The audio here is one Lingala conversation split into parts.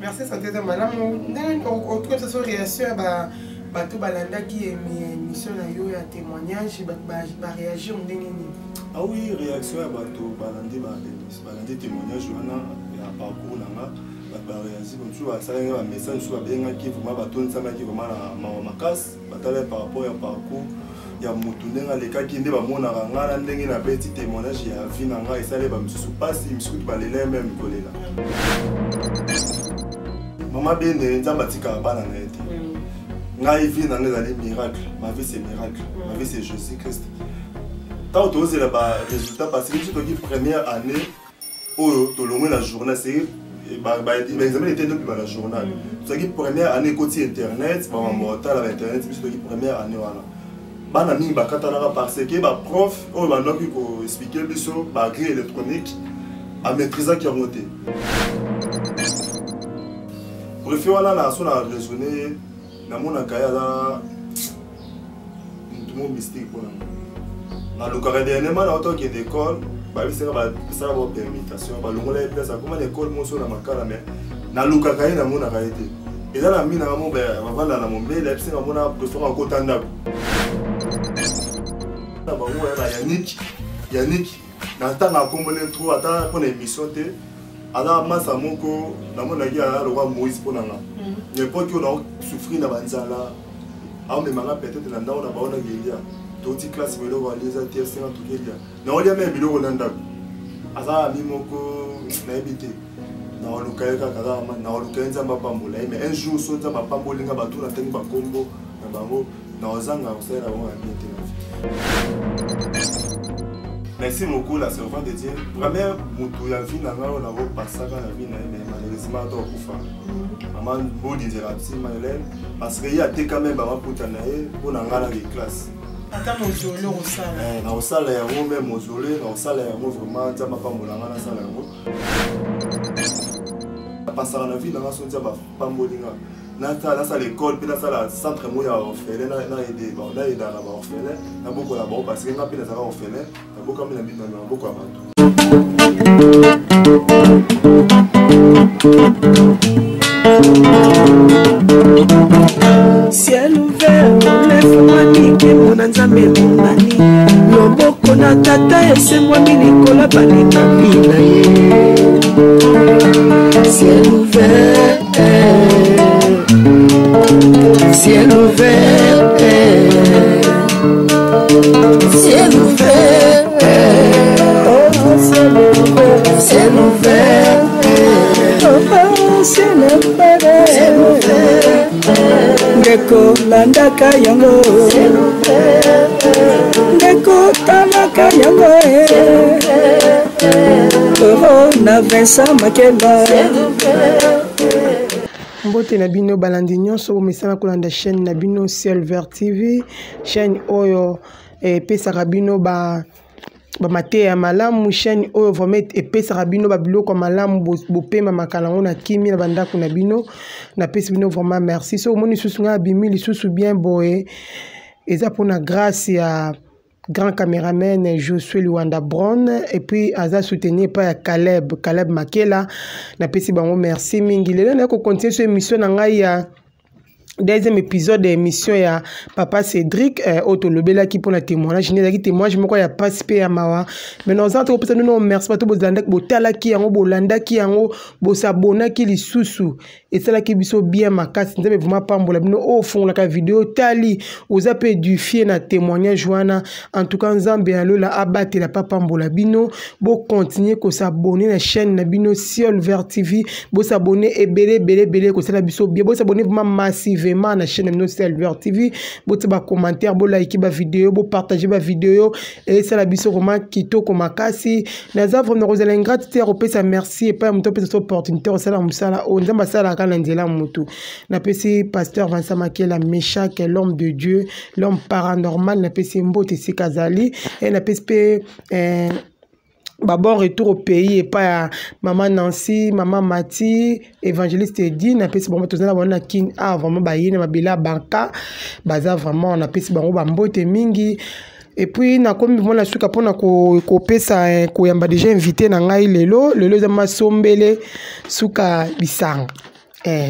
Merci santé de madame. Au tout cas, réaction bato balanda qui émission na yo ya témoignage ba réagir ndengeni. Ah oui, réaction ya bato balandi témoignage wana ya parcours nanga ba réagir comme ça ça un message sur benga qui vraiment bato nsama qui vraiment na makasi batala par rapport ya parcours ya mutu ndenga leka ki nde ba mona ngala ndenge na beti témoignage ya vie nanga esale ba msusu pasi msusu balela même kolela. Maman bene nzamba tika bana na ete. Ngai vie na ngezali miracle, ma vie c'est miracle, ma vie c'est Jésus Christ. Tant que tu as le résultat parce que tu as dit première année où tu as longué la journée c'est l'examen était depuis la journée. Tu as dit première année côté internet, maman mortal avec internet, tu as dit première année voilà. Bana mingi bakatana parce que ba prof on va donc expliquer biso ba grille électronique à maîtriser qui a monté. Bref voilà la son a raisonné na mona kaya la tout monde mystique pour na le carré dernièrement na auto qui d'école ba bi sera ba ça ba permutation ba longola place comme l'école mon so na makala mais na luka kaya na mona kaya été et là la mina mo ba vanda na mombe la psi na mona préfère en kotanda na ba mo ya Yannick na tanga kombole trop ata pour émission té ala masa moko na mona ki ala le roi Moïse pour nanga n'importe qui on a souffert dans banzala a même manga peut-être na ndao na baona gelia toti classe melo wa leza TS na to gelia na olia même bilo na ndako asa mi moko na ebité na oluka ka kaza na oluka nzamba pambola mais un jour so nzamba pambolinga batu na tengi bakombo na bango na ozanga osera bon ambiente. Merci beaucoup la servante de Dieu. Première mutu ya vie na ngao na ro pasaka na vie na mais malheureusement to kufa. Maman bodi dira petit Marlène parce que il y a té quand même ba puta na ye pour na ngala de classe. Ata mozolo osala. Na osala ya ngo même mozolo na osala ya ngo vraiment nzamba pambola ngala sala ngo. Pasaka na vie na ngaso nzamba pambolinga. Na ça l'école puis na ça la centre mo ya orphelin na aider bon na aider na ba orphelin na boko la ba parce que na pina za orphelin na boko mi na bina na boko ya bato. Ciel ouvert, lève-moi nique mon nzambe monani loboko na tata ese moi milikola balinga bina ye. Ciel ouvert, ciel ouvert, ciel ouvert, ciel ouvert, ciel ouvert, ngeko landaka yango, ngeko talaka yango, na Vincent Makeba. Mbote na bino balandi nyonso bomesana kolanda chaîne na bino Ciel Vert TV, chaîne oyo pesaka bino ba mateya malamu, chaîne oyo vraiment epesaka bino ba biloko malamu bopema makalango na kimi na bandako na bino na pesi bino vraiment merci. So moni susu nga bimi lisusu bien boye eza pona grâce ya grand caméraman Josué Luanda Brown et puis aza soutenu par Caleb Makela na pesi bango merci mingi. Lelo na ko continuer sur émission na ngai ya deuxième épisode de l'émission ya Papa Cédric Otolobela qui pour la témoignage ni qui témoignage moko ya participer ya mawa mais nous entre peut nous merci pas to bozanda botala ki yango bolanda ki yango bosabona ki lisusu et ça qui biso bien makasi nzebe vraiment pambola bino au fond la vidéo tali aux appels du fier na témoignage wana en tout cas nzambe alo la abattre la papa pambola bino bo continuer ko s'abonner la chaîne na bino Ciel Vert TV bo s'abonner et belé ko ça biso bien bo s'abonner vraiment massivement na chaîne de Ciel Vert TV bote ba commentaire bo like ba vidéo bo partager ba vidéo et ça la biso vraiment kitoko makasi naza vraiment rozela ingratitude opesa merci et pas muto pesa opportunité osala musala o nzamba sala kana nzela mutu na pesi pasteur Vincent Makela Meshak l'homme de Dieu l'homme paranormal na pesi mbote sikazali et na pesi bon retour au pays et pas maman Nancy, maman Mati, évangéliste Eddy, na pesi bon tozana bona kin a vraiment ba yina mabila banka baza vraiment na pesi bango ba mbote mingi et puis na komi bona suka pona ko pesa ko yamba déjà invité na ngai lelo za masombele suka bisanga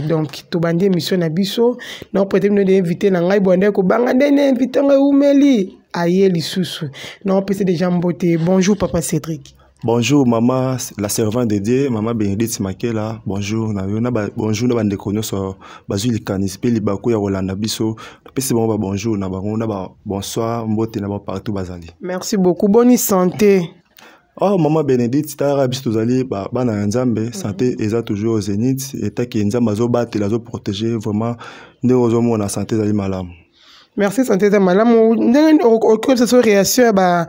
Donc to bandi émission na biso non peut-être nous d'inviter na ngai bonde ko banga ndene inviter ngai umeli aye lisusu non peut déjà mbote. Bonjour papa Cédric. Bonjour maman la servante de Dieu, maman Bénédicte Makela. Bonjour bonjour na bande konyo so bazuli kanispe libako ya Rolanda biso. Pesi bon bonjour na bango na bonsoir mbote na partout bazali. Merci beaucoup, bonne santé. Oh maman Bénédicte tara biso tozali bana nzambe santé eza toujours au zénith et ta ki nzambe zo battre zo protéger vraiment ne ozo mona santé zali malamu. Merci santé za malamu ndenge okol ça so réaction ba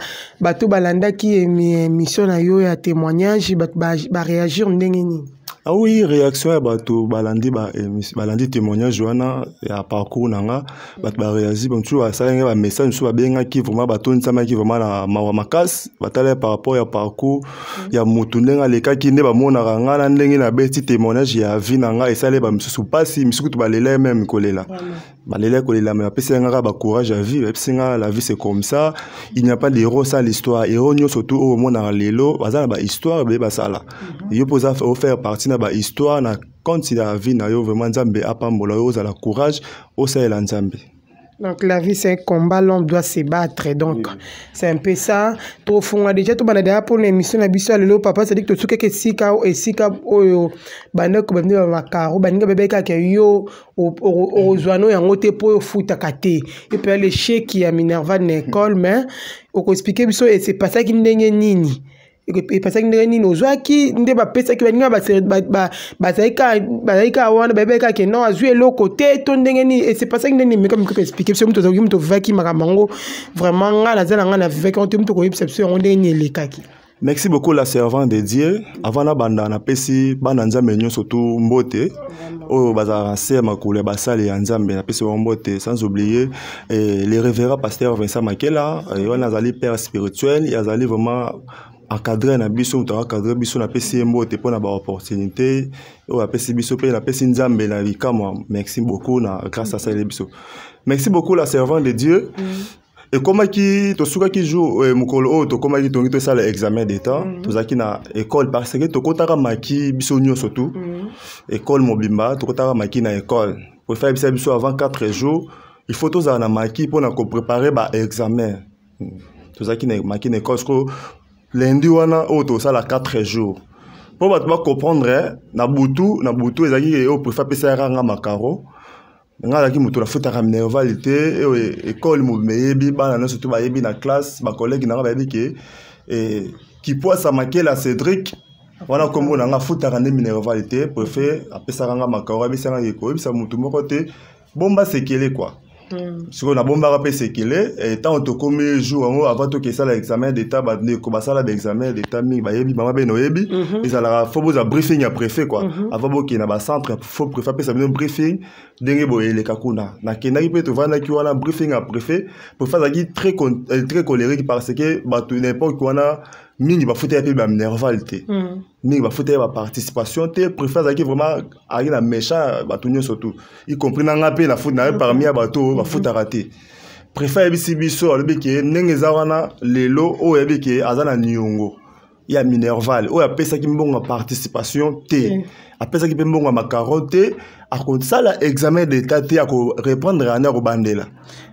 to balanda ki émission na yo ya témoignage ba réagir ndenge ni. Ah oui, réaction à bateau balandi témoignage wana ya parcours nanga ba réagir bon tu vois ça un message sur benga qui vraiment bateau nsama qui vraiment na makas batale par rapport ya parcours ya mutu ndenga leka ki ne ba mona nga na ndenge na beti témoignage ya vie nanga et ça les ba misusu pasi misuku to balela même kolela balela kolela mais apesi nga ba courage à vivre apesi nga la vie c'est comme ça, il n'y a pas de héros sans l'histoire héros nyo surtout au mona lelo bazala ba histoire be basala yo posa faire partie na ba histoire na continue la vie na yo vraiment nzambe apambola yo za la courage au sa la nzambe. Donc la vie c'est un combat, l'homme doit se battre. Donc c'est un peu ça. Trop fond déjà tout banade pour une émission na biso lelo papa c'est dit que tout ce que sika et sika oyo bande ko bende makaro bande bébé ka ke yo o zwano yango te po futa kate et puis le chèque ya Minerva na école mais o ko expliquer biso et c'est pas ça qui ndenge nini. Et parce que ndenge nini ozwaki nde bapesa ki baninga bazaika wana babeka ke non azwi eloko te to ndenge nini et c'est pas ça que ndenge mais comme que expliquer parce que mtu azaki mtu vaki makamango vraiment nga lazala nga na viveki on te mtu ko perception on ndenge ni lekaki. Merci beaucoup la servante de Dieu. Avant na banda na pesi bana nzambe nyo surtout mbote o bazara sema kule basali ya nzambe na pesi mbote sans oublier les révérends pasteur Vincent Makela wana azali père spirituel il azali vraiment encadré na biso mutu encadré biso na pesi mbote pona ba opportunité o apesi biso pe na pesi nzambe na likama. Merci beaucoup na grâce à ça les biso. Merci beaucoup la servante de Dieu. Et comment qui to suka qui joue mukolo o to comment qui tongi to ça l'examen d'état to zaki na école parce que to kotaka maki biso nyo surtout école mobimba to kotaka maki na école pour faire biso avant 4 jours il faut to za na maki pour na ko préparer ba examen to zaki na maki na école ko lundi wana o to ça la 4 jours pour ba comprendre na butu ezaki o préfère pesa ranga makaro nga ki mutu la futa ka Minervalité école mo meyebi bana na surtout ba yebi na classe ba collègue na ba yebi ke qui poisa Makela Cédric wana kombo na nga futa ka Minervalité préfet apesa nga makaro abi sanga yeko bisa mutu moko te bomba sekele quoi. Si on a bombé après c'est qu'il est et tant on te commet jour avant tout que ça l'examen d'état bah ne commence à l'examen d'état mi bah yebi maman beno yebi ils allaient faut vous un briefing à préfet quoi avant bon qu'il y a un centre faut préfet ça un briefing dengue boye les kakuna na kenaki peut te vendre qui wana briefing à préfet pour faire ça très colérique parce que bah tout n'importe quoi na mingi ba fouter pe ba Minervalité mingi ba fouter ba participation te préfère ça qui vraiment ari na méchant ba tout surtout y compris na ngape na foot na parmi ya bato ba foot raté préfère bisi biso le beke ndenge za wana lelo o yebeke azana nyongo ya Minerval o ya pesa ki mbonga participation te a pesa ki mbonga makaron te a ko sala examen d'état te a ko répondre ana ko bandela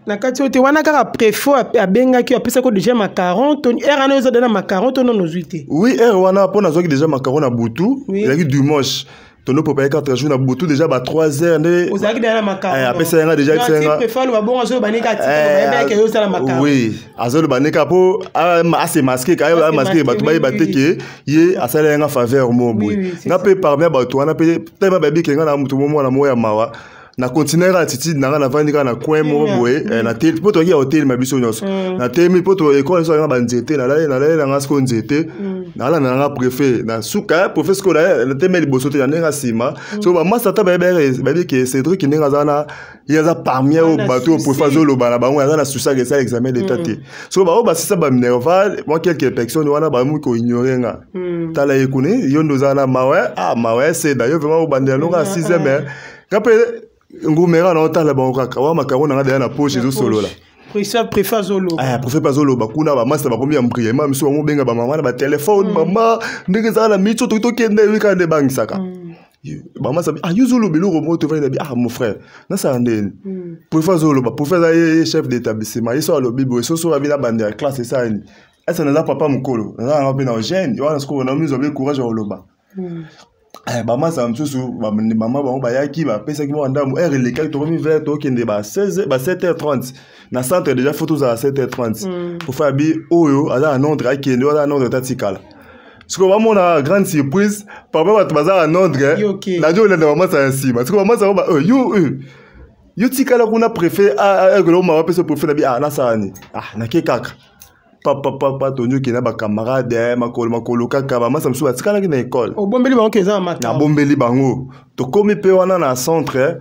na kati ote wana kaka préfet abenga ki apesa ko déjà makaron ton era na zo dana makaron ton no zuité oui era wana pona zo ki déjà makaron na butu il y a dimanche tono pour payer 4 jours na butu déjà ba 3 heures ne ozaki dana makaron apesa nga déjà senga préfet lo ba bon zo banika ti ba ke yo sala makaron oui azolo banika po assez masqué ka yo masqué ba to ba bateke ye asala nga faveur mo boy na pe parmi ba to wana pe tema ba bi ke nga na mutu mo na moya mawa na continuer attitude na na vandika na coin mo boy na tel poto ki hotel ma biso nyonso na temi poto école so nga ba nzete na la nga sko nzete na la na préfet na suka professeur na temi liboso te na nga sima so ba masa ta ba bi ke Cédric nga zana ya za parmi au bateau professeur lo ba na bango ya na susa ke ça examen d'état te so ba o ba sisa ba Minerval moi quelques personnes wana ba mu ko ignorer nga tala yekuni yondo zana mawe c'est d'ailleurs vraiment au bandelo nga 6e mais kapé ngumera na otala ba okaka wa makarona nga na poche zo solo la préfet zolo préfet pas zolo ba kuna ba master ba combien mprier ma miso ngo benga ba mama na ba téléphone mama ndenge za na micho to kende wikande bangisaka Maman ça ah yuzulu belo romo to va ah mon frère na ça ndeni pour faire zolo pour faire chef d'établissement ils sont le bibo ils sont avec la bande de classe ça ni ça n'a papa mukolo na on na jeune ils on ce qu'on a mis avec courage au loba maman ça msusu maman ba ba yaki ba pesa ki mo ndamu les cas to mi vers to kende ba 16 ba 7h30 na centre déjà photos à 7h30 pour faire bi oyo ala Londres akende ala Londres tatikala. Ce qu'on va mon grande surprise, papa va te baser à Londres. La journée de maman ça ainsi. Parce que maman ça va yo tika la kuna préfet a que l'homme m'a appelé ce préfet na na ça ni. Na ke kaka. Papa tonyo ki na ba camarade makolo kaka maman ça me souva tika la na école. Au bombeli bango keza mata. Na bombeli bango. To komi pe wana na centre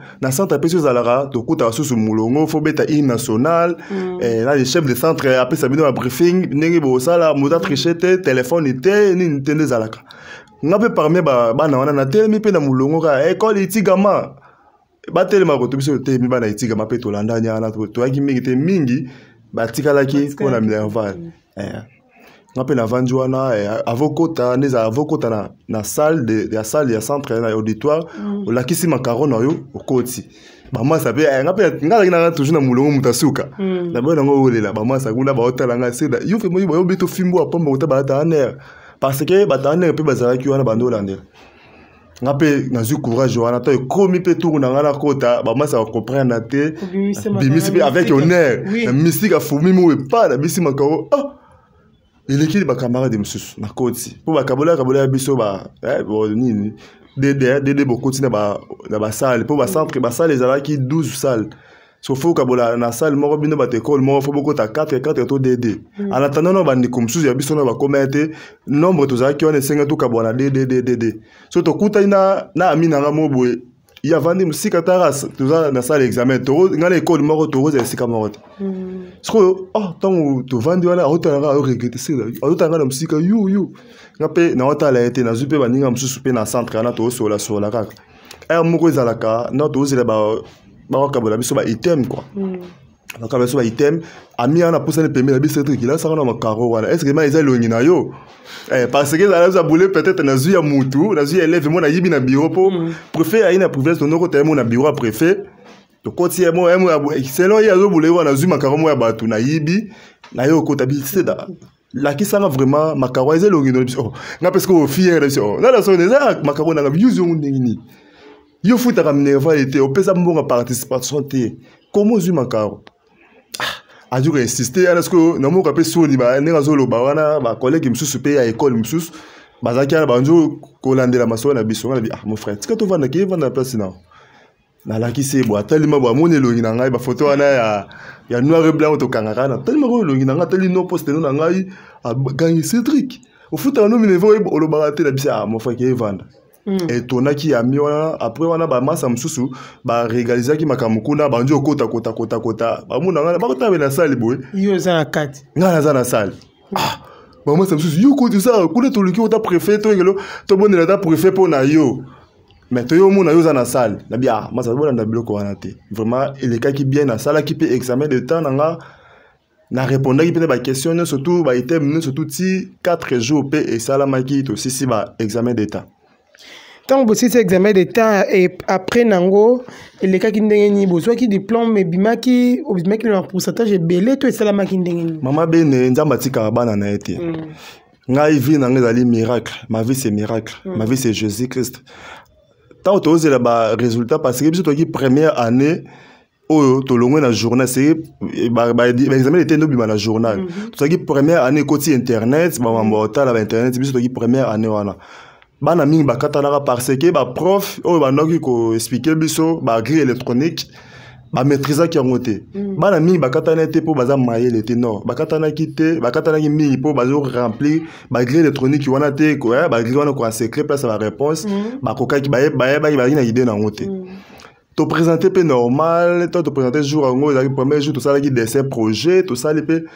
pe sur zalara to kuta susu mulongo fo beta national là les chefs de centre après ça bino briefing ndenge bo sala muta trichete téléphone ite ni ntende zalaka ngape parmi bana wana na telemi pe na mulongo ka école itigama ba telema ko to biso te mi bana itigama pe to landanya na to yaki mingi ba tikalaki ko na minerval ngape na vanjwana avokota neza avokota na salle de la salle ya centre na auditoire la kisi macaron yo okoti bama ça pe ngape ngala toujours na mulongo mutasuka na bona ngo olela bama ça kuna ba hotela nga seda yo fe mo yo beto fimbo apomba utaba ta aner parce que ba ta aner pe bazara ki wana bando landela ngape na zu courage wana to komi pe tour na ngala kota bama ça comprendre te bimisi avec honneur na mystique a fumi mo pas na bisi makaro il équipe ba camarade de msusu na koti pour ba kabola biso ba bon nini dede beaucoup na ba salle pour ba centre ba salle les ala qui 12 salles so faut kabola na salle moko bino ba école moko faut beaucoup ta 4 to dede en attendant no ba ndiko msusu ya biso na ba commenter nombre to za ki on 5 to kabola dede so to kuta na amina nga moboe il y a vendu musika taras tout ça dans salle examen to ngala école moko to roza sika moko so tant to vendu wala otanga regretter ça otanga na musika you ngape na otala été na zupe baninga mususu pe na centre na to so la kaka moko ezalaka na to zela ba kabola biso ba item quoi na kabola biso ba item ami ana poussa le premier biso truc là ça na makaro wala est-ce que ma eza longi na yo parce que ça boule peut-être na zuya mutu na zuya élève mo na yibi na bureau pour préfet a une province no ko temo na bureau préfet to koti mo selon ya zo boule wana zuya makaro mo ya batu na yibi na yo ko tabi seda la qui ça vraiment makaro eza longi no biso nga parce que au fier biso na la so eza makaro na yuzu ndingini yo futa ka minerval était au pesa mbonga participation te comment zuya makaro a dû insister parce que na mo ka pe soni ba ne razolo ba wana ba collègue msusu pe ya école msusu bazaki na banjo ko landela maso na biso na bi mon frère tika to vanda ki vanda place na la ki se bo atalima bo amone longi na ngai ba photo wana ya noir et blanc to kangaka na talima ko longi na ngai tali no poste no na ngai a gagner Cédric au foot no minevo o lo barate na bisa mon frère ki vanda et tonaki ya miona après wana ba masa msusu ba réaliser ki makamukuna ba njo kota ba muna ngana ba kota na salle boy yo za kati ngana za na salle ba masa msusu yo kota ça kule to liki ota préfet to ngelo to bonela ta préfet pour na yo mais to yo muna yo za na salle na bia masa bona na biloko wana te vraiment il est qui bien na salle qui peut examen de temps na répondre qui peut ba question surtout ba item surtout ti 4 jours pe et salamaki to si ba examen d'état. Tant que c'est examen d'état et après nango les cas qui ndenge ni bo soit qui diplôme mais bimaki le pourcentage est belé to ça la makindenge maman bene nzamba tika bana na été ngai vie na ngezali miracle ma vie c'est miracle ma vie c'est Jésus-Christ tant to ose la résultat parce que biso to ki première année oyo to longo na journal c'est ba examen d'état no bima na journal to ki première année côté internet ba mambota la internet biso to ki première année wana bana mingi bakatanaka parce que ba prof oyo bandoki ko expliquer biso ba grille électronique ba maîtriser ki ngote bana mingi bakatana te po baza mayele te non bakatanaki mingi po bazo remplir ba grille électronique wana te ko ba grille wana ko en secret place la réponse ba kokaki ba na idée na ngote to présenter pe normal to présenter jour ngo la premier jour to ça qui dessin projet to ça pe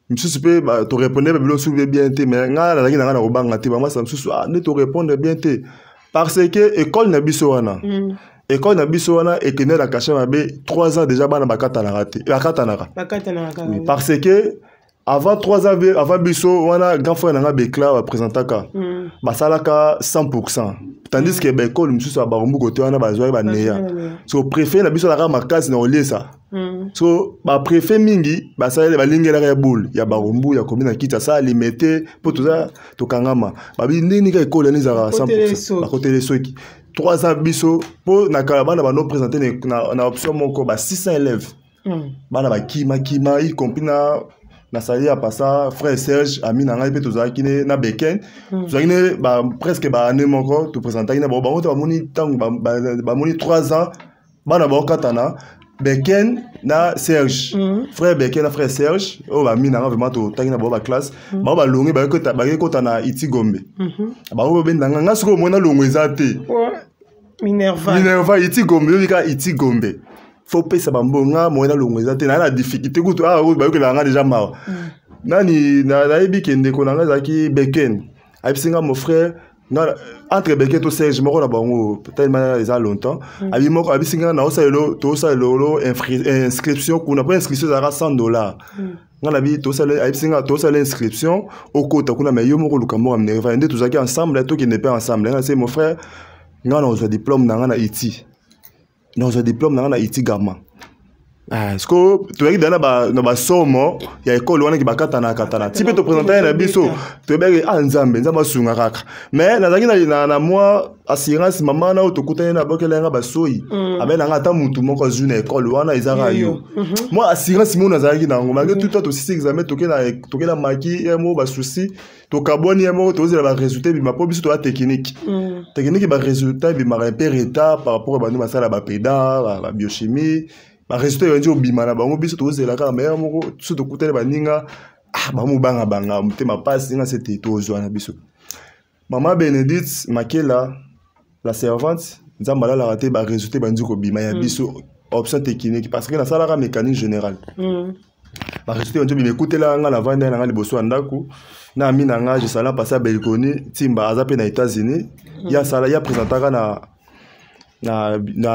msusu pe to répondre ba soulever bien te mais nga la na robanga te ba moi ça msusu ne to répondre bien te parce que école na biso wana école na biso wana et que ne la cacher mabe 3 ans déjà bana bakata na raté bakata na oui parce que avant 3 ans avant biso on a grand frère nanga Bekla va présenter ka basalaka 100%. Tandis que l'école mususu ba barumbu côté on a bazwa ba neya. So préfet na biso la makasi na olie ça. So ba préfet mingi basala ba lingela ya boule ya barumbu ya komina kita ça limité pour tout ça to kangama. Ba bindini ka école ni za 100%. Ba côté les soki. 3 ans biso pour na kalabana ba no présenter na option moko ba 600 élèves. Bana ba kima y compris na sali à passer frère Serge ami na ngai pe tozaki na Beken tozaki ba presque ba année moko to présenter na ba moni tango ba moni 3 ans bana ba katana Beken na Serge frère Beken na frère Serge o ba mi na vraiment to tangi na ba classe ba longi ba ko na iti gombe ba o bendanga ngasiko mona longo ezate Minerva iti gombe yika iti gombe faut payer ça bambonga moyena longoza te na difficulté kutu ba yoke la nga déjà ma nani na ebi kende ko nga zaki Beken abisinga mon frère entre Beken to Serge moko na bango tellement ils a longtemps abi moko abisinga na osalelo to salelo inscription kuna pour inscription za $100 ngala bi to salelo abisinga to salelo inscription au kota kuna mais yo moko luka moko amne va ndé to zaki ensemble to qui n'est pas ensemble nga c'est mon frère ngana ozo diplôme na nga na iti dans un diplôme dans la iti gama est-ce que tu es dans ba somo ya école wana ki bakata na katana ti pe to présenter na biso to be nzambe sunga kaka mais nazaki na moi assurance maman na to kutana na bokela nga basoyi abena nga ta mutu moko zuna école wana izara yo moi assurance mo nazaki na ngoma ke tout to 6 examen to ke na maki mo ba souci to kaboni mo to zela ba résultat bi ma pobiso to technique ba résultat bi ma repéreta par rapport à ba sala ba péda ba biochimie ba résultat yo ndio bimana bango biso to zela ka meilleur moko so to kutana ba ninga ba mu banga mutema passe ninga c'était to zwana biso maman Bénédicte Makela la servante nzamba la raté ba résultat ba ndiko bima ya biso option technique parce que na sala ka mécanique générale ba résultat ndio bima écoutela nga la vanda na nga liboso andako na ami na nga je sala passer à Belgoni timba azape na États-Unis ya sala ya présentaka na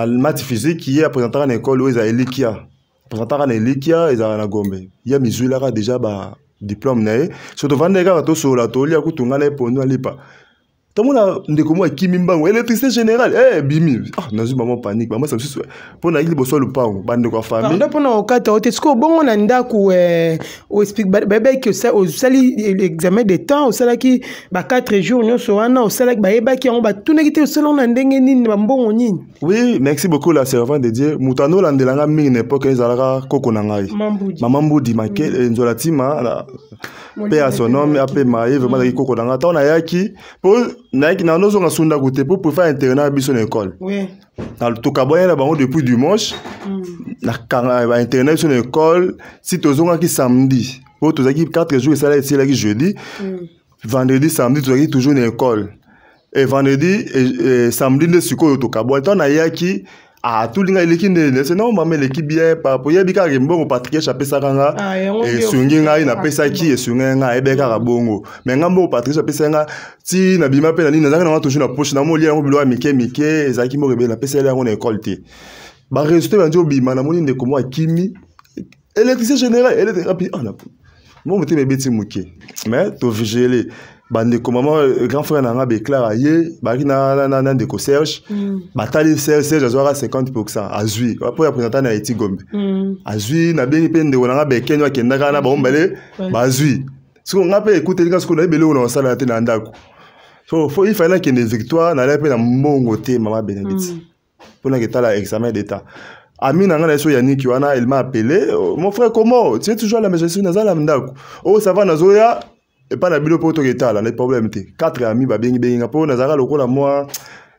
maths physique qui est présentaka na école où ils a Elikia présentaka na Elikia ils a na Gombe ya mizula ka déjà ba diplôme na surtout vanda ka to sola to lia kutunga na pono alipa tomona ndeko mo kimi mbango électricité générale bimi nazu maman panique maman ça susu pour na ili boso le pao bande ko famille pardon pour na okata otesiko bongo na ndaku o explique bébé que ça au sali l'examen de temps au sala ki ba 4 jours nyoso wana au sala ba yeba ki on ba tunaki te selon na ndenge nini ba mbongo nini. Oui, merci beaucoup la servante de Dieu mutano landelanga mingi n'époque ezalaka koko na ngai maman Mbudi Makela nzolatima la paix à son nom appelé Maï vraiment la koko na ngata on a yaki pour Nike na nozo ngasunda kote pour faire internat biso na école. Oui. Dans tout kaboya na bango depuis dimanche. Na kanga ba internat sur l'école si tozonga ki samedi. Pour tozaki 4 jours et ça là ici là qui jeudi. Vendredi samedi tozaki toujours na école. Et vendredi et samedi de siko to kaboya ton na yaki tout linga lekinde c'est non maman l'équipe bien par pour yebika rembo Patrick chapé saranga et sunginga ina pesa ki et sungenga ebeka rabongo mais ngambo Patrick chapé saranga ti na bima pe na nini nazanga na toujours na poche na mo lia ngo bilo mike ezaki mo rebe na pesa lia ngo na école te ba résultat banjo bima na moni ndeko mo akimi électricité générale elle était rapide na mo mete beti muke mais to vigiler bande ko maman grand frère na nga Bekla ye baki na ndeko Serge batali Serge azwaka 50% azui pour représenter na iti Gombe azui na beni pe ndeko na nga Beken wa kendaka na bombele bazui siko nga pe écouter linga siko na bele ona sala te na ndako so il fallait qu'il y ait une victoire na pe na mbongo te maman Bénédicte pour na ketala examen d'état ami na nga na so Yannick wana il m'a appelé mon frère comment tu es toujours à la maison na zala ndako ça va na zoya et pas la bilo pour to ketala les problèmes te 4 amis ba bengi ngapo na zala lokola moi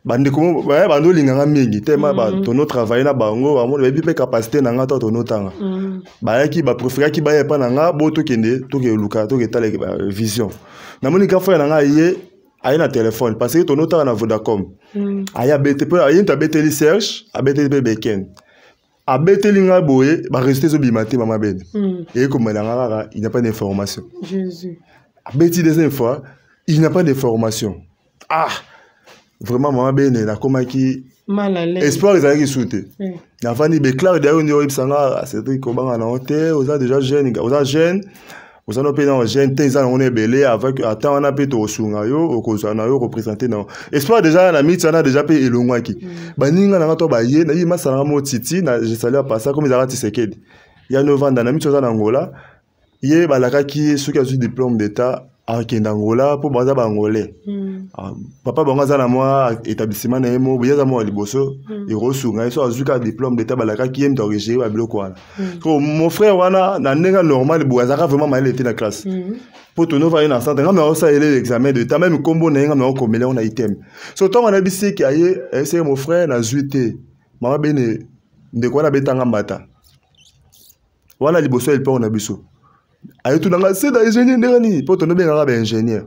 bande ko bando linganga mingi tellement ba tono travailler na bango ba mo be pe capacité na nga to tono tanga ba yaki ba préférer ki ba yepa na nga bo to kende to ke luka to ketala vision na moni ka frère na nga ye aye na téléphone parce que tono tanga na Vodacom aya bete pe aye ta bete li Serge a bete be Beken a bete linga boye ba rester zo bimate maman ben et comme na nga il n'y a pas d'information Jésus Betty deuxième fois, il n'y a pas de formation. Vraiment, maman ben na koma ki mal à l'aise. Espoir ils allaient sauter. La famille Bekla d'ailleurs on dit sanga c'est truc comment on a honte, on a déjà jeune, ozana pe na jeune tenza on est belé avec attend on a pe to sunga yo okozana yo représenter non espoir déjà na miti on a déjà pe elongwaki baninga na to ba ye na yima sala mo titi na je salue pas ça comme ils arrêtent Tshisekedi il y a 9 ans dans na miti ozana Angola ye balaka ki ceux qui ont eu diplôme d'état à Angola pour baza ba angolais papa bango za na moi établissement na emo boyaza mo liboso et rosunga so azuka diplôme d'état balaka ki em d'origine ba biloko wana ko mon frère wana na nenga normal boazaka vraiment mal était na classe pour tout nouveau na centre ngam na ça ele l'examen d'état même combo na ngam na ko mele on a item so to on a bisi ki aye c'est mon frère na zuité mama bene ndeko na betanga mbata wana liboso il peut on a biso aye tout dans c'est d'ingénieur ndeni pour ton bien arabe ingénieur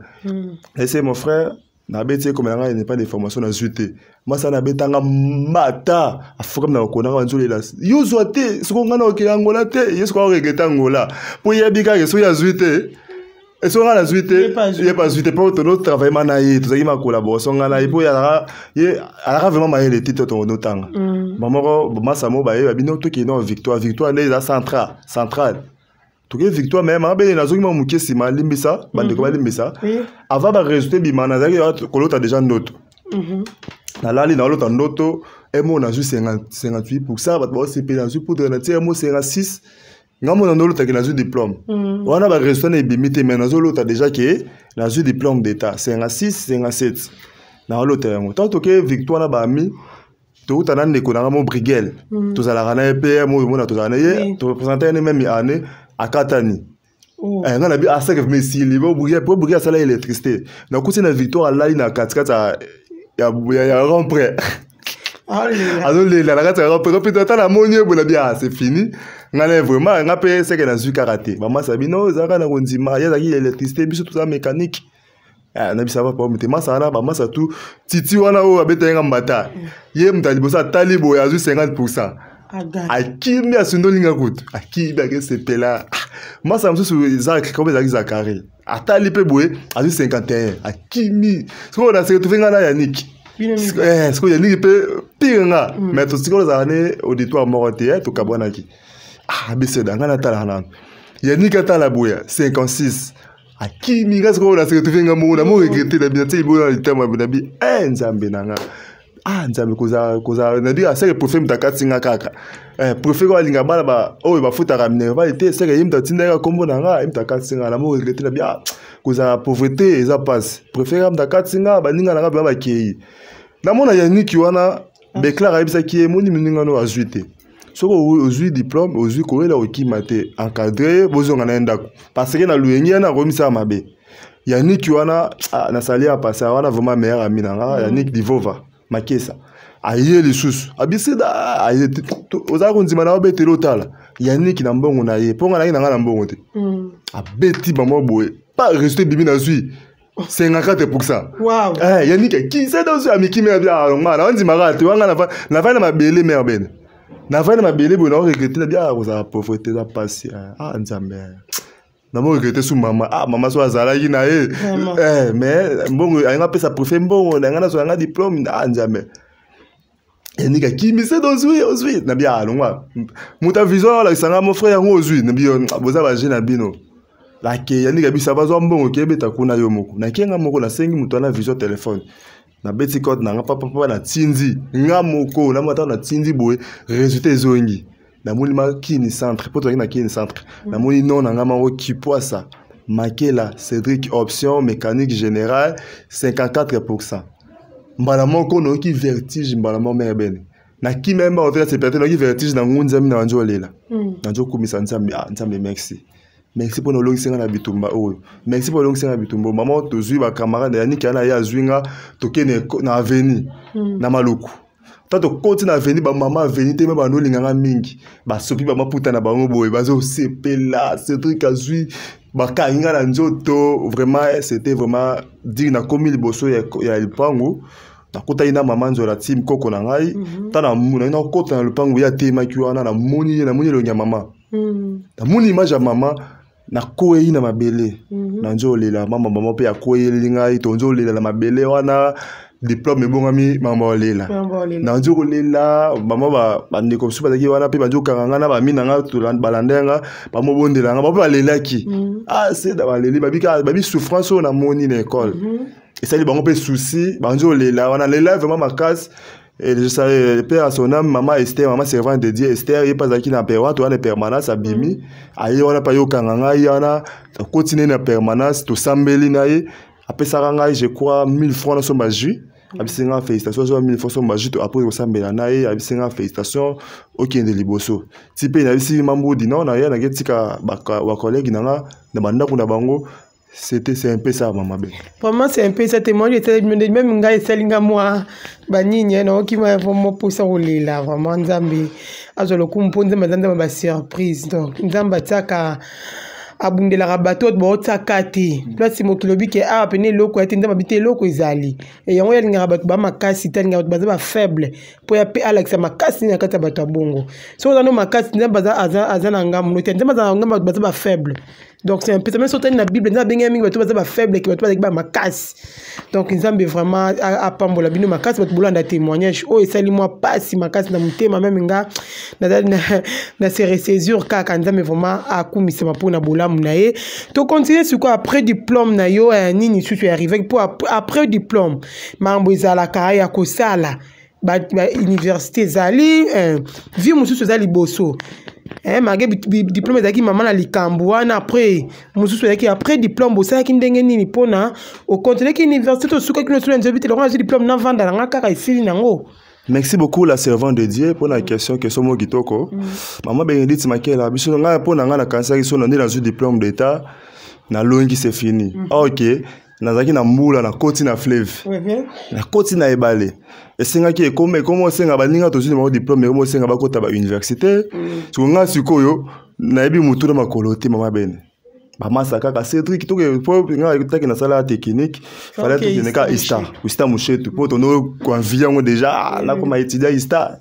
et c'est mon frère na beti comme na n'est pas de formation na zuité moi ça na betanga mata afuka na ko na nzole la yo zote ce qu'on a au Angola te yeso ko regretter Angola pour yebika que so ya zuité et so na zuité il pas zuité pour ton travail manaye tout ça ma collaboration ngana pour ya ala vraiment ma ele tito ton otanga maman masa mo ba bino to ki non victoire ne za central tout que victoire même ben na zoki ma muke sima limbisa bande ko limbisa avant ba résultat bimana zaki ko lota déjà note na lali na lota note emo na ju 58% ba ba CP na ju pour na tie emo 56 ngamo na lota ki na ju diplôme wana ba résultat na bimite mais na zo lota déjà que na ju diplôme d'état 56 57 na lota yango tant que victoire na ba mi to utana ndeko na mo brigel to za la rana PM mo na to za na ye to représenter même année à Katani. On a bien assez que Messi, il va bouger ça l'électricité. Donc quand c'est une victoire là, il y a 4 il y a un prêt. Alors la gata a repris peut-être la monnaie pour la bien c'est fini. On a vraiment on a payé c'est que dans karaté. Maman Sabino, ça na konzima, il y a l'électricité, puis tout ça mécanique. On a bien ça va pas mettre massa na maman ça tout titi wana o abeta ngambata. Ye mtalibo ça talibo ya 50%. Akimi asundolinga kutu akimi ake sepela moi ça me sur Isaac comme Isaac Zakari atali pe boye à 51 akimi ce qu'on a se retrouvé ngana Yannick ce que Yannick peut pire nga mais tout ce qu'on a année auditoire moroté to kabwanaki bese ngana tala na Yannick atala boye 56 akimi nga ce qu'on a se retrouvé ngamo na mo regretter la bien te boye le terme na bi nzambe nanga nzambe koza na dire c'est le prophète mtakatinga kaka prophète ko linga bala ba o ba futa ramine ba été c'est que yimta tinda kombo nanga mtakatinga na mo regretter na bien koza pauvreté eza passe prophète mtakatinga ba ninga nanga ba kei na mona Yannick wana déclare bisa ki moni mininga no azuite soko ozui diplôme ozui ko la okimate encadré bozonga na ndako parce que na luyengi na komisa mabe Yannick wana na sali a passer wana vraiment meilleur ami nanga Yannick Divova Makesa aye les sous abisida aye oza konzima na obetelo otala Yannick na mbongo na ye ponga na nga na mbongo te abeti bamo boye pas rester bibi na zui 54%. Wow. Yannick qui c'est dans amiki me bien ngana onzima rate wanga na va na mabele merben na va na mabele bona regretter na bien oza pauvreté za passer nzambe na mo regretter sous maman maman so azala ki na ye mais mbongo ayanga pesa préfet mbongo na ngana so ngana diplôme nzambe Yannick qui me c'est dans ozui na bien alongwa muta vision la sanga mon frère yango ozui na bien boza ba jeune na bino la ke Yannick bisa bazo mbongo ke beta kuna yo moko na kenga moko na sengi mutu na vision téléphone na beti code na papa na tinzi nga moko na mata na tinzi boy résultat zongi na mulima kini centre poto na kini centre na moni non na ngama o kipoasa Makela Cédric option mécanique générale 54%. Mbala moko no ki vertige mbala mo merbene na ki memba on fait c'est peut-être no ki vertige na ngunzami na njo lela na njo kumisa nzambe nzambe merci pour nos longues séances na bitumba oyo merci pour longues séances na bitumba maman tozui ba camarade Yannick ana ya zwinga tokene na avenue na maluku tato koti na avenue ba maman avenue te me ba no linganga mingi ba sopi ba maputa na bango boye bazo sepela ce truc azui ba kainga na nzoto vraiment c'était vraiment dire na komi liboso ya lipango na kota ina maman nzola team koko na ngai tana muna ina kota na lipango ya tema ki wana na moni lo nya mama na moni image ya mama na koyi na mabele na nzolela mama pe ya koyi lingai to nzolela na mabele wana diplôme ebongami mama olela na nzoko lela mama ba ndeko su bazaki wana pe banjo kanganga na ba minanga balandenga ba mobondelanga ba balelaki c'est da baleli babi souffrance na moni na école et ça li bango pe souci banjo lela wana lela vraiment ma casse. Et je savais, père à son âme, maman Esther, maman servante de Dieu, Esther, il pas qui n'a pas toi les permanence à Bimi, aïe on a pas yo kanganga, y en a continuer na permanence, tout sambeli naïe, après ça ranga, je crois 1000 francs dans son baju, abisenga félicitations, 1000 francs son baju, après au sambeli naïe, abisenga félicitations, ok de liboso. Si pe na bisi mambo di non, na ya na getika wa collègue nanga, na banda kuna bango. C'est un peu ça, maman. Vraiment, c'est un peu ça. Témoigne, même nga esalinga moi, banini, non, qui m'a vraiment poussé au lit là, vraiment, nzambe. Azolo kumponze mazanda ma surprise. Donc, nzamba tsaka abundela rabato bo tsakati. Place mokilobi ke a pene loko ete nzamba bité loko ezali. Et yango ya linga rabato ba makasi tanga ba faible. Po ya pe Alex makasi na kata bato bongo. So dans makasi nzamba azana ngamu no nzamba za ngamba ba faible. Donc c'est un peu même sauter dans la Bible dans bien mingi bato ba faible qui bato ba makasi. Donc nzambe vraiment a pambola bino makasi bato bolanda témoignage o esali moi pasi makasi na mutema même nga na se ressaisir kaka nzambe vraiment akumisa mapona bolamu na ye. To continuer sur quoi après diplôme na yo nini susu arrivé pour après diplôme mambo ezala ka ya kosala ba université zali vie mususu zali boso. Malgré diplôme ezaki maman na likambo wana après mususu ezaki après diplôme bosaki ndenge nini pona au continuer ki université to suka kino sula nzobite longa diplôme na vanda nga kaka isili nango. Merci beaucoup la servante de Dieu pour la question que somo kitoko. Maman Bénédicte Makela biso nga pona nga na cancer iso na dans un diplôme d'état na longi c'est fini. OK. Nazaki na mbula na koti na fleuve. Na koti na ebale. Esengaki comme senga baninga to zini diplôme comme senga bakota ba université. Tunga sikoyo na ebi mutu na makolote mama bene. Mama sakaka Cédric to ke po nga kitaki na sala technique. Fallait que neka Ista mushetu po to no convient ngo déjà na koma étudier Ista.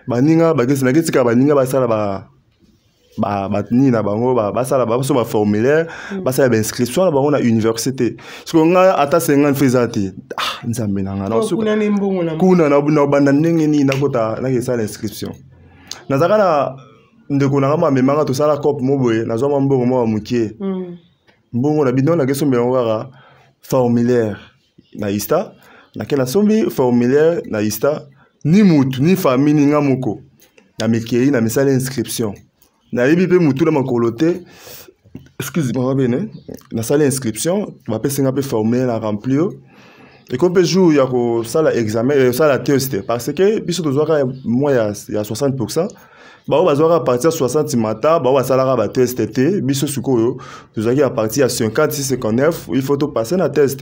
Baninga bagesi na ketika baninga basala na bango basala baso ba formulaire basala ba inscription na bango na université parce que nga ata 50 faisati nzambe nanga na kuna ni mbongo na kuna na banda ndenge ni na kota na kesa inscription nazaka na ndeko na ngama memanga to sala cop moboye na zoma mbongo mo mukie mbongo na bidon na keso mbongo formulaire na Ista na kena sombi formulaire na Ista ni mutu ni famille ni ngamoko na mekei na misala inscription. Na yebi pe mutu na makolote excuse-moi bene na salle inscription va pe singa pe formulaire à remplir et qu'on peut jouer ya ko sala examen sala test parce que biso tozwaka moi ya 60% ba o bazwaka à partir 60 mata ba o sala ba test té biso sukoyo tozwaki à partir ya 50 59 il faut to passer na test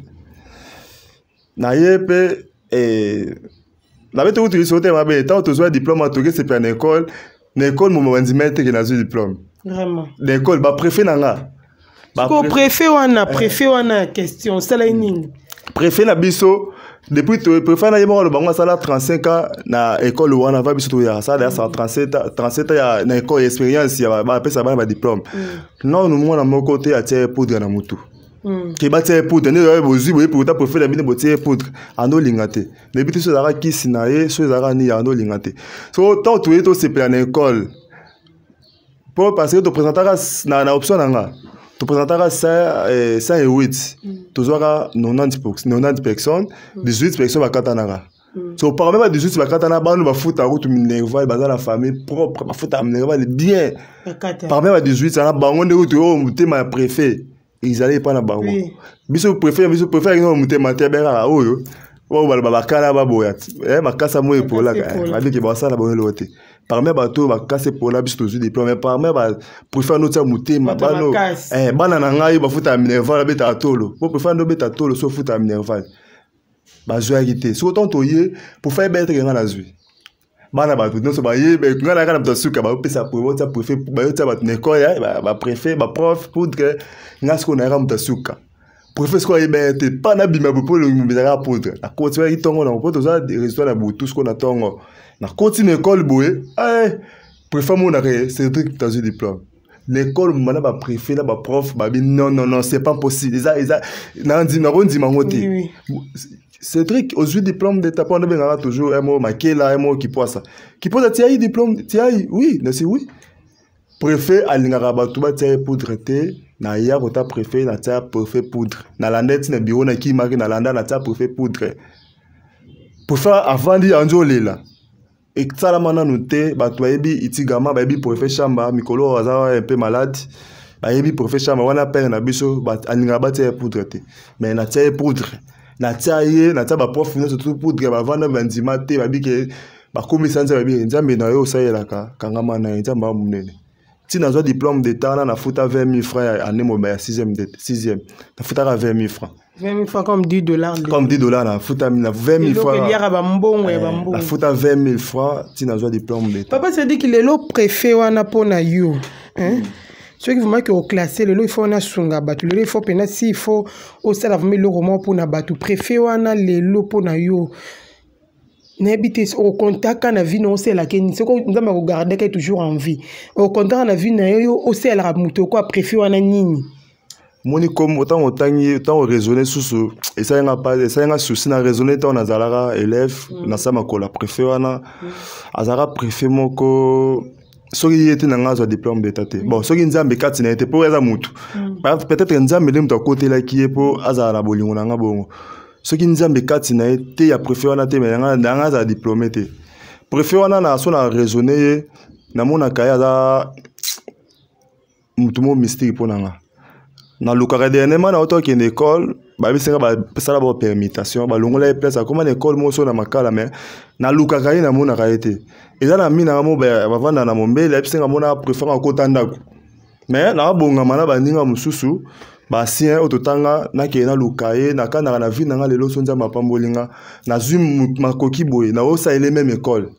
na yepe na beto tu sote ma be tant tozwa diplôme to que c'est pas une école. L'école mon bandimete qui n'a pas diplôme. Vraiment. L'école ba préfet nanga. Ba préfet wana question ça la nini. Préfet na biso depuis préfet na yemo le bango sala 35 ans na école wana va biso to ya ça là 37 ya na école expérience ya ba pesa ba diplôme. Non nous mona mon côté a tie poudre na mutu. Qui battait poudre ne bozi boye pour ta préfet la bine botie poudre ando lingate. Les bitu so zara ki sinaye so zara ni ando lingate. So tant tout est c'est plan école. Pour parce que tu présentera na option nanga. Tu présentera ça 108. Tu zara 90 personnes, 18 personnes bakatananga. So par même 18 bakatana ba no ba futa route minerva ba la famille propre ba futa minerva bien. Par même 18 ça na bango de route o mutema préfet. Ils allaient pas na bango. Biso préfère no mutema tebera oyo. Wa bakala ba boyat. Makasa mo epola ka. Abi ke ba sala ba lote. Parmi bato ba kase pola biso tozu diplôme mais parmi ba préfère no tia mutema ba no bana na ngai ba futa minerva la beta tolo. Bo préfère no beta tolo so futa minerva. Ba joyité. So tant toye pour faire bête nga na zui. Bana bato non so ba yebe nga na kana mtasuka ba pesa pour ta préfet ba yo ta ba n'école ba préfet ba prof pour que nga sko na ramu tasuka. Préfet sko yebe pas na bima pour le mbizaka poudre. Na continue itongo na poto za des résultats na butu sko na tongo. Na continue école boye préfet mo na c'est truc dans un diplôme. l'école mana ba préfet na ba prof ba non c'est pas possible na ndi mangote c'est truc aux yeux diplôme d'état on a toujours un mot makela un mot qui poisse tiai diplôme tiai oui c'est oui préfet alingaka ba tuba tiai poudre te na ya kota préfet na tiai préfet poudre na landette na bureau na ki mari na landa na tiai préfet poudre pour faire avant di anjolela et ça la mana noté ba toyebi itigama ba yebi préfet chamba mikolo aza un peu malade ba yebi préfet chamba wana père na biso ba alinga ba tiai poudre te mais na tiai poudre na tiai ba prof na surtout poudre ba vanda bandima te ba bi ke ba komisanza ba bi nzambe na yo sayelaka kangama na nzamba munene si na zo diplôme d'état na futa 20 000 francs année mo ba 6e na futa 20 000 francs 20 000 francs comme $10. Comme $10, na futa 20 000 francs. Il y a bambon et bambon. Na futa 20 000 francs, si na zo diplôme d'état. Papa se dit qu'il est le préfet wana pona yo. Hein? Ceux qui vont que au classé le il faut na sunga batu, le il faut pena si il faut au sala vme le roman pona batu. Préfet wana le lo pona yo. N'habite au contact na vie non c'est la ken c'est qu'on doit regarder qu'elle est toujours en vie. Au contact na vie na yo au c'est la muto quoi préfet wana nini. Moni comme autant raisonner sous et ça n'a pas ça n'a souci na raisonner tant na zalara élève na sama ko la préfet wana azara préfet moko soki yete na ngazo diplôme d'état te bon soki nzambe kati na été pour eza mutu peut-être nzambe le mutu côté la qui est pour azara bolingo na ngabongo soki nzambe kati na été ya préfet wana te mais nga za diplômé te préfet wana na so na raisonner na mona kaya za mutu mo mystique pour nanga na lukaka dernièrement na auto qui une école ba bisenga ba sala ba permutation ba longola place comme l'école mo so na makala mais na lukaka ina mona kaete eza na mina mo ba vanda na mombele bisenga mona préférant ko tandako mais na bonga mana ba ninga mususu ba sien ototanga na ke na lukaye na kana na vie na lelo sonza mapambolinga na zum makoki boye na osa ele même école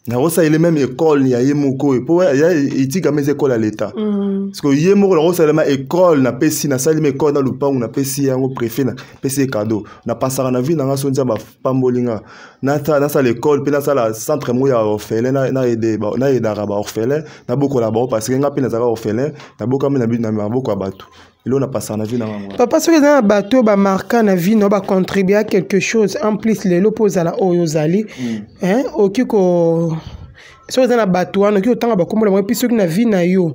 na osa ile même école ya yemoko po ya itika mes écoles à l'état parce que yemoko na osa ile ma école na pesi na sali école na lupangu na pesi yango préfet na pesi cadeau na pasaka na vie na nga sonza ba pambolinga na sa l'école pe na sa la centre mo ya orphelin na aider na aider ba orphelin na boko la ba parce que nga pe na za orphelin na boka me na boko abatu Là, on a passé en vie dans la papa, ce que dans un bateau, bah marquant la vie, on va contribuer à quelque chose. En plus, les l'oppose à la Oyozali, hein, ok ko. Ce que dans un bateau, on a qui autant bah comme le moins puis ce que na vie na yo,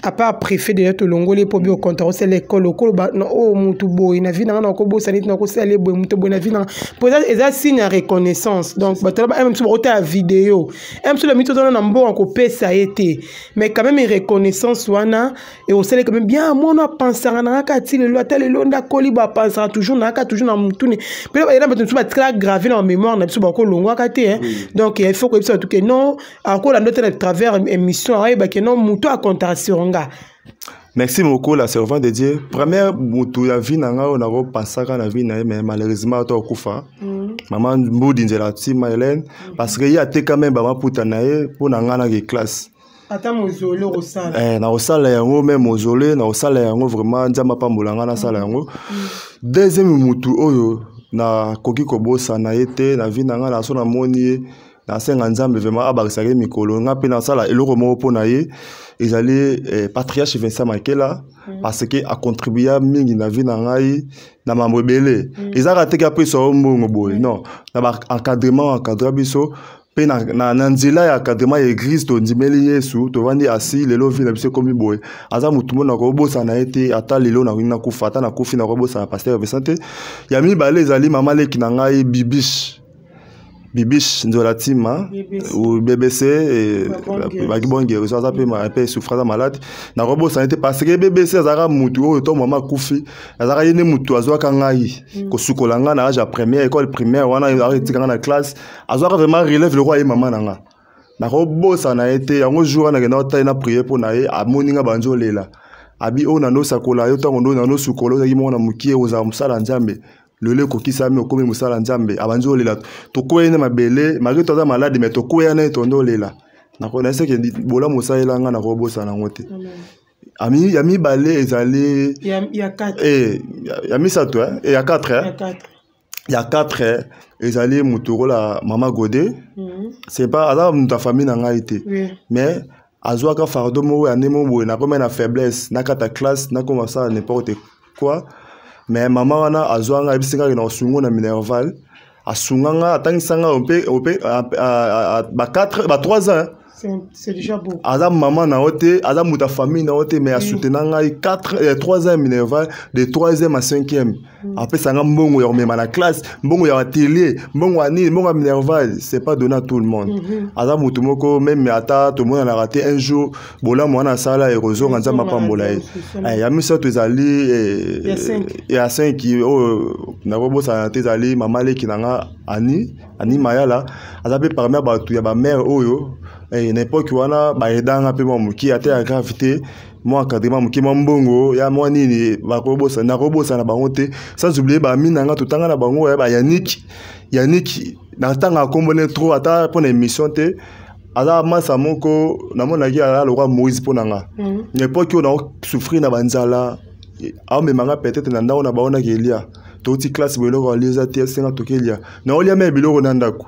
à part préfet de l'autre longolé pour bien au contraire, c'est l'école au col bah non oh mutu boy na vie na on ko sanit na ko c'est boy mutu boy na vie na. Pour ça, ça signe reconnaissance. Donc bateau là même sur la vidéo, même sur le mythe dans un bon encore ça a été, mais quand même une reconnaissance wana et au sait quand même bien moi on a pensé à na kati le loi tel le onda koli ba pensera toujours na ka toujours na mutu ne. Puis là il y a ba très gravé dans mémoire na biso ba ko longo kati hein. Donc il faut que ça tout que non encore la note à travers émission que non mutu a contation. Merci beaucoup la servante de Dieu. Première mutu ya vie nanga on a passé na vie na mais malheureusement to kufa. Maman mbudi nzela tima Hélène parce que il y a te quand même ba puta nae pour nanga na classe. Ata mozole au sala. Na osala yango même mozole na osala yango vraiment nzamba pambolanga na sala yango. Deuxième mutu oyo na koki kobosa na été na vie nanga na so na moni na senga nzambe vraiment abakisaki mikolo nga pe na sala eloko moko pona ye ezali patriarche Vincent Makela parce que a contribué mingi na vie na ngai na mambo ebele ezaka te ka pe so mbongo boy non na ba encadrement biso pe na nzela ya encadrement ya église to ndimeli Yesu to vandi asi lelo vi na biso komi boy aza mutu mona ko bosa na ete ata lelo na kufa ata na kufi na ko bosa pasteur Vincent ya mi bale ezali mama leki na ngai Bibish nzola tima ou BBC et bagibonge resoza pe ma pe souffrance malade na robo santé parce que BBC azara mutu o to mama kufi azara yene mutu azwaka ngai ko sukolanga na âge première école primaire wana aretika na classe azwaka vraiment relève le roi et maman nanga na robo sana été yango jour na na ta na prier pour na ye amoninga banjo lela abi o na no sakola yo tango no na no sukolo za kimona mukie oza musala nzambe le koki sami okomi musala nzambe abanzo lela to koyena mabele mari to za malade mais to koyena tondo lela na kona seke bola musala nga na robosa na ngote ami yami balé ezali ya 4 yami sato et ya 4 il y a 4 ezali muturola mama Godé c'est pas ala ta famille na nga été mais azwaka fardeau moko ya ndenge boye nakoma na faiblesse nakata classe nakoma ça n'importe quoi mais maman wana azwanga ebisinga na osungo na Minerval asunganga atangisanga ope ba 3 ans. C'est déjà beau. Adam maman na ote, Adam muta famille na ote, mais a soutenu 3 ans Minerval, de 3e à 5e. Après ça nga mbongo ya même na classe, mbongo ya atelier, mbongo ani, mbongo Minerval, c'est pas donné à tout le monde. Adam mutu moko même ata tout le monde a raté un jour, bola mwana sala erozo nganza mapambola. Ya misa to ezali et à 5 qui na robo sa tezali mama le kinanga ani mayala, azabe parmi batu ya ba mère oyo. Et n'importe quoi na ba edanga pe momuki ate ya gravité moi encadrement muki mbongo ya moi nini ba robosa na bango te sans oublier ba minanga totanga na bango ya ba Yannick na tanga kombone trop ata pour émission te ala masa moko na mona ki ala le roi Moïse ponanga n'importe quoi na souffrir na banzala a memanga peut-être na ndao na baona kelia toti classe belo ko leza te senga tokelia na olia me biloko na ndako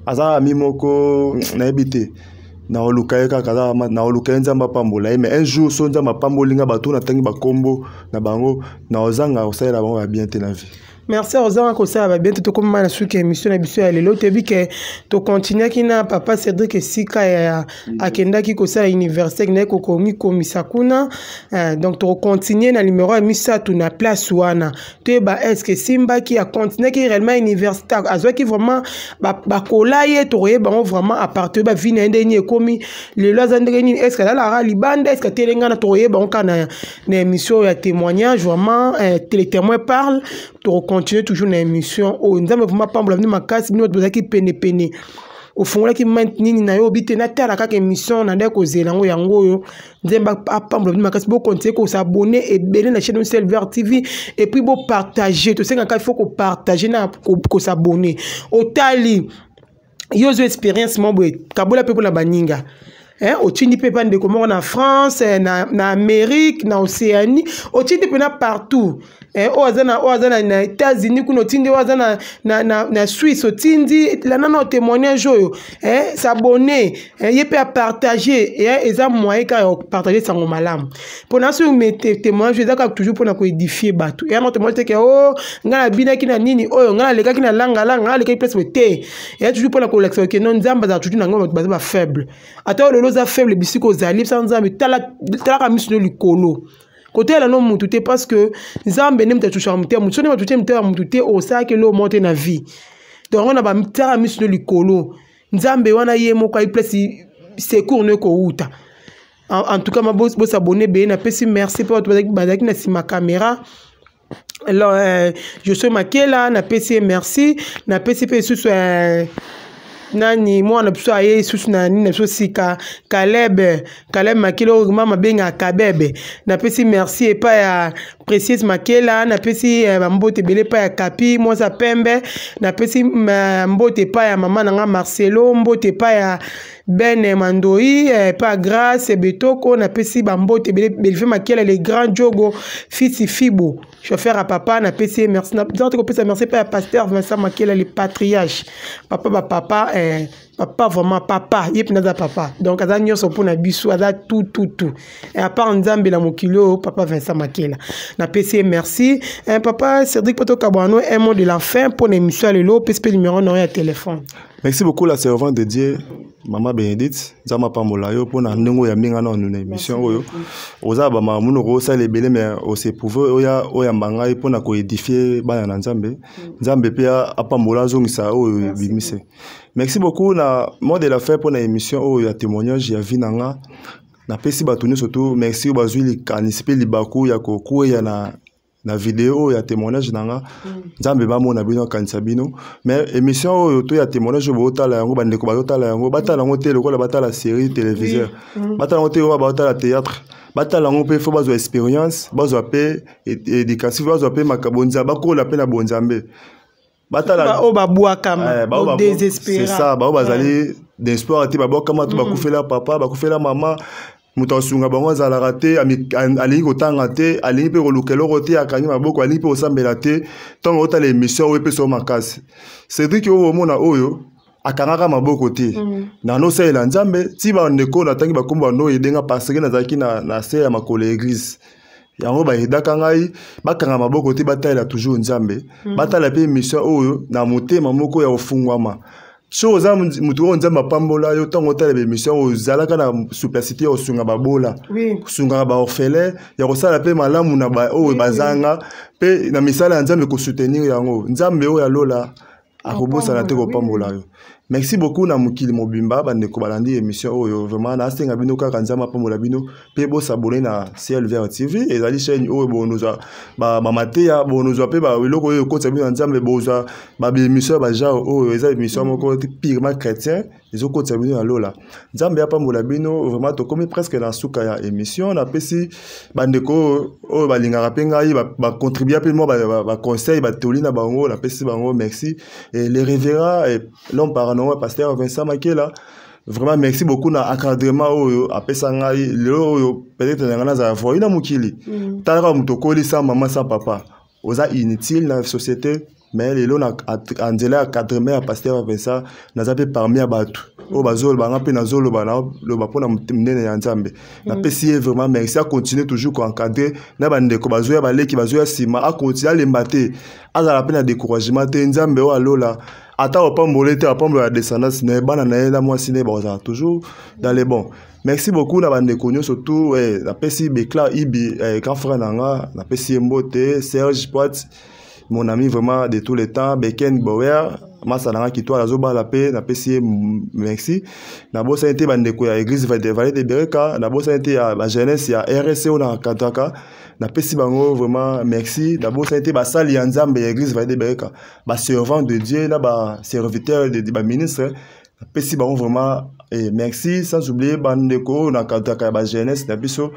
aza mimoko na ebité na oluka kaka na oluka nzamba pambola mais un jour so nzamba pambolinga bato na tangi bakombo na bango na ozanga osala bango bien te na vie. Merci Ozanga Kosa va bien tout comme na suki émission na biso ya lelo te bi ke to continuer ki na papa Cédric Sika ya akenda ki kosa université na ko komi komisakuna donc to continuer na numéro ya misatu na place wana te ba est-ce que Simba qui a continuer ki réellement université azwa ki vraiment ba kolaye to yeba vraiment à partir ba vina ndeni komi lelo azandreni est-ce que la libanda est-ce que telenga na to yeba on kana na émission ya témoignage vraiment télétémoin parle to continuer toujours dans l'émission oh nzambe vraiment pambola venu makasi bino bozaki pene au fond là qui nini na yo bite na tala kaka émission na ndeko zelango yango yo nzemba pambola venu makasi bo continuer ko s'abonner et belé na chaîne Silver TV et puis bo partager to senga il faut ko partager na ko s'abonner otali yo zo expérience mambo kabola pe pour la baninga au tindi pe pas de comment en France na Amérique na Océanie au tindi pe na partout ozana na États-Unis kuno tindi ozana na Suisse au tindi la nana témoignage yo s'abonner y peut partager et ça moyen ka partager sango malamu pour na sur mettre témoignage ça toujours pour na ko édifier bato et notre témoignage que oh ngala bina kina nini oyo ngala leka kina langa leka place te et toujours pour la collection que non nzamba za toujours na ngoma ba faible ata le loza faible bisiko zali sans nzamba tala kamisu likolo côté la non mutu te parce que nzambe ne mta toucha mutu mutu ne mta toucha mutu te o sa que lo monte na vie donc on a ba mta kamisu likolo nzambe wana ye moko ai place secours ne ko uta en tout cas ma boss abonné be na pesi merci pour tout bazaki na sima caméra. Alors je suis Makela na pesi merci na pesi pe sous nani moi na pso aye sous na ni na so sika Caleb Makelo mama benga Kabebe na pesi merci et pas ya précieuse Makela na pesi mbote belé pas ya Kapi moi ça pembe na pesi mbote pas ya maman nanga Marcelo mbote pas ya Ben Mandoi pas grâce Betoko na pesi bambote belé Makela les grands jogo fils Fibo chauffeur à papa na pesi merci na ko pesa merci pas ya pasteur Vincent Makela les patriarches papa papa vraiment papa yep naza papa donc aza nyonso pona biso aza tout et à part nzambe la mokilo papa Vincent Makela na PC merci papa Cédric Poto Kabwano un mot de la fin pour l'émission lelo PSP numéro non ya téléphone. Merci beaucoup la servante de Dieu Maman Bénédicte zama pambola yo pona ndongo ya minga na une émission oyo oza ba mamuno ko sa lebele mais o se pouvoir oya mbanga pona ko édifier bana na nzambe nzambe pe apambola zongisa oyo bimise. Merci beaucoup na mot de la fin pour l'émission oyo ya témoignage ya vinanga na pesi batuni surtout merci bazuli kanisipe libaku ya ko ya na vidéo ya témoignage nanga nzambe ba mona bino kanisa bino mais émission oyo to ya témoignage bo tala yango bandeko ba tala yango batala ngo te lokola batala série téléviseur batala ngo te ba batala théâtre batala ngo pe fo bazo expérience bazo pe éducation bazo pe makabonza bakola pe na bonzambe batala o babwaka ma désespéré c'est ça ba bazali d'espoir ti ba bokama to ba kufela papa ba kufela maman mutasunga bango za la raté ali ko tanga te ali pe ko lukelo roté akani maboko ali pe osambela te tant ota l'émission o pe so makasi Cédric o mona oyo akangaka maboko te na no salela nzambe ti bandeko natangi bakombo no edenga parce que nazalaki na se ya makolo église yango bayedaka ngai bakanga maboko te batalela toujours nzambe batala pe mission oyo na motema moko ya ofungwama so oza mutu oyo nzambe apambola yo ntango otala bemission oyo ozalaka na supercité ya kosunga babola kosunga baorphelin ya kosala mpe malamu na oyo bazanga mpe na misala ya nzambe kosoutenir yango nzambe oyo alola akobosana te kopambola yo. Merci beaucoup na mukili mobimba bandeko balandi émission oyo vraiment na asenga bino kaka nzambe apambola bino pe bo s'abonner na CLVR TV ezali chaîne oyo bonozwa ba mateya bonozwa pe ba eloko oyo kotsa bino nzambe bozwa ba émission ba genre oyo eza émission moko purement chrétien ezokotsa bino ya lola nzambe apambola bino vraiment to komi presque na suka ya émission na pesi bandeko oyo balingaka pe ngai ba contribuer pe mo ba conseil ba toli na bango na pesi bango merci et les révérends et l'homme parano pasteur Vincent Makela vraiment merci beaucoup na encadrement oyo apesa ngai lelo oyo peut-être ngana za voix ina mukili tala mutokoli sa maman sa papa oza inutile na société mais lelo na anzela encadrement ya pasteur Vincent naza pe parmi abatu o bazolo banga pe nazolo bana lo bapona mnene ya nzambe na pesi vraiment merci à continuer toujours ko encadrer na bandeko bazoya baleki bazoya sima a continuer lembaté azala pe na découragement te nzambe o alola ata opambola te opambola la descendance ne bana na ela mwasi ne baza toujours dans les bons. Merci beaucoup na bandeko nyo surtout na pesi Bekla Ibi grand frère nanga na pesi Mbote Serge Poit mon ami vraiment de tous les temps Beken Bower masa nanga kitwa la zoba la paix na pesi merci na bosa été bandeko ya église Vallée de Bereka na bosa été ya la jeunesse ya RSO na Kataka na pesi bango vraiment merci na bosa été ba sali ya nzambe ya église Vallée de Bereka ba servant de Dieu na ba serviteur de ba ministre na pesi bango vraiment et merci sans oublier bandeko na Kataka ba jeunesse na biso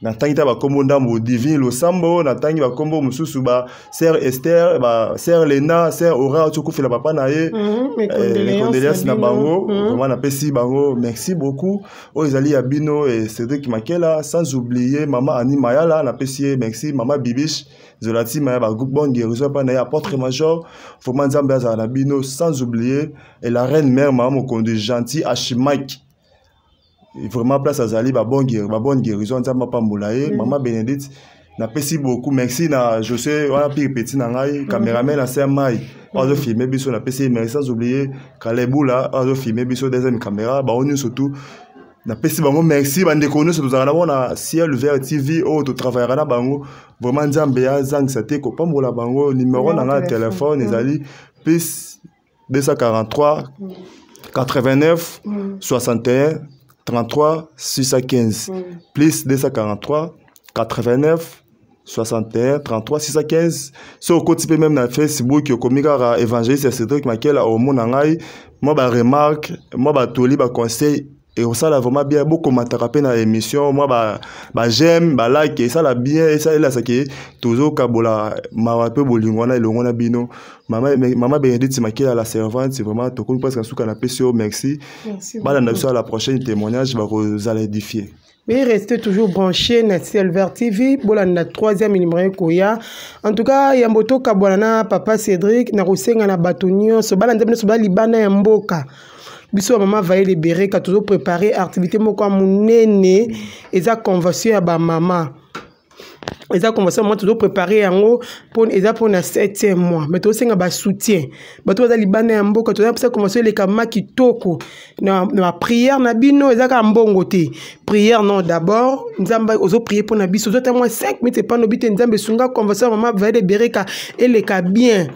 na tangita ba kombo ndambo divine losambo na tangi ba kombo mususu ba sœur Esther ba sœur Lena sœur Aura tukufela papa na ye mes condoléances na bango vraiment na pesi bango merci beaucoup o ezali ya bino et Cédric Makela sans oublier maman Annie Mayala na pesi merci maman Bibiche Zolati Maya ba groupe bon guérison pa na ya apôtre major vraiment nzambe azala na bino sans oublier et la reine mère maman Mokondo gentil Ashimaki vraiment place azali ba bonne guérison nzamba pambola ye maman Bénédicte na pesi beaucoup merci na José wana pire petit na ngai cameraman na Samai ozo filmer biso na pesi merci sans oublier Kaleboula ozo filmer biso deuxième caméra ba oni surtout na pesi bango merci bandeko nous surtout na bona CLVR TV o to travaillera na bango vraiment nzambe ya zang sate ko pambola bango numéro na nga téléphone ezali plus 243 89 61 33 615 plus 243 89 61 33 615 so au côté même na Facebook komika évangéliste Cédric Makela au mon ngai moi ba remarque moi ba toli ba conseil et ça là vraiment bien beaucoup m'attraper na émission moi ba j'aime ba like et ça là bien et ça là ça qui toujours kabola ma peu bolingwana elongo na bino maman Bénédicte Makela la servante c'est vraiment to comme presque souka na PCO merci bala na biso à la prochaine témoignage va vous aller édifier. Mais restez toujours branchés na CLVR TV. Bola na troisième numéro koya. En tout cas, yamboto kabwana papa Cédric na rosenga na batonio so bala ndemne so bala libana ya mboka. Biso maman Vallée de Bereka toujours préparer activité moko munene eza convention ya ba maman. Eza convention moi toujours préparer yango pour eza pour na 7e mois. Mais to senga ba soutien. Bato za libana ya mboka to za convention le kama kitoko na prière na bino eza ka mbongo te. Prière non d'abord, nzamba ozo prier pour na biso zo moi 5 minutes pas no bité nzambe sunga convention maman Vallée de Bereka et le ka bien.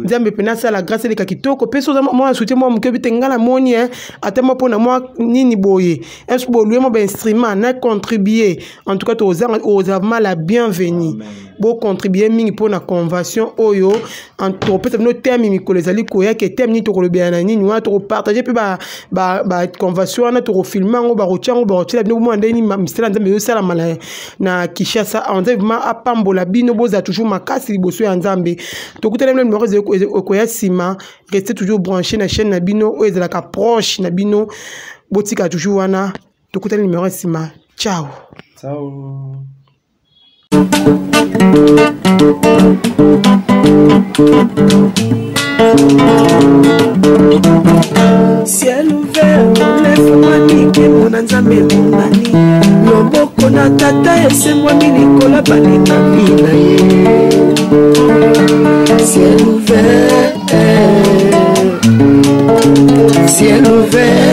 Nzambe pena sa la grâce de kakitoko peso moi soutien moi mke bitenga na moni atema pona moi nini boye est-ce que lui mo ba instrument na contribuer en tout cas aux avant la bienvenue bo contribuer mingi pona convention oyo en to peut-être no terme mi ko les ali ko ya ke terme ni to ko le bien na nini wa to partager pe ba convention na to filmer ngo ba rochango ba rotila bino mo ndeni mistela nzambe yo sala mala na Kishasa on dit vraiment apambola bino boza toujours makasi liboso ya nzambe to kutela numéro okoya sima restez toujours branché na chaîne na bino o ezalaka proche na bino botika toujours wana to kutela numéro sima ciao ciao Ciel ouvert, lève-moi nike mona nzambe monani loboko na tata esemwa milikola balingami na ye. Ciel ouvert, ciel ouvert.